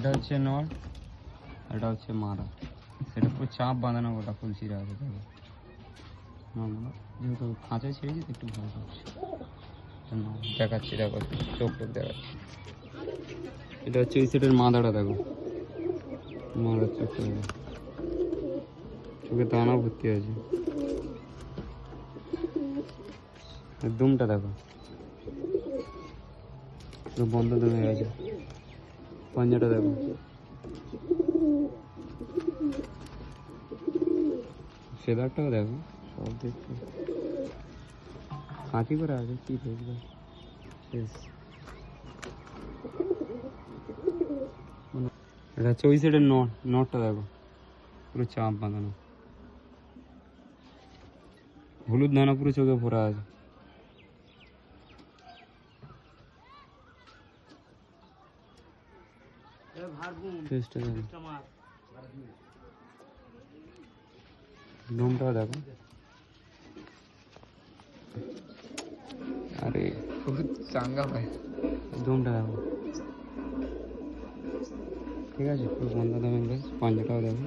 এটা হচ্ছে নর, এটা হচ্ছে মারা। এটা পুরো চাপ বাঁধানো, ওটা ফুলছিরা আছে দেখো। যেহেতু খাঁচায় ছেড়েছি তো একটু ভয় করছে। দেখাচ্ছি দেখো, চোখ টোক দেখাচ্ছি। এটা হচ্ছে এই সেটের মাদাটা দেখো, মাদার চোখটা দেখো, চোখে দানা ভর্তি আছে। দুমটা দেখো বন্ধ দমে গেছে। পাঞ্জাটা দেখো, ফেদারটাও দেখো, সব দেখতে কাঁচি করে আছে। কি দেখবে এটা হচ্ছে ওই সাইডের নটটা দেখো, পুরো চাপ বাঁধানো, হলুদ দানা পুরো চোখে ভরা আছে। দমটাও দেখো, আরে বহুত চাঙ্গা ভাই। দমটা দেখো, ঠিক আছে পুরো বন্ধ দামে গাছ। পাঞ্জাটাও দেখো,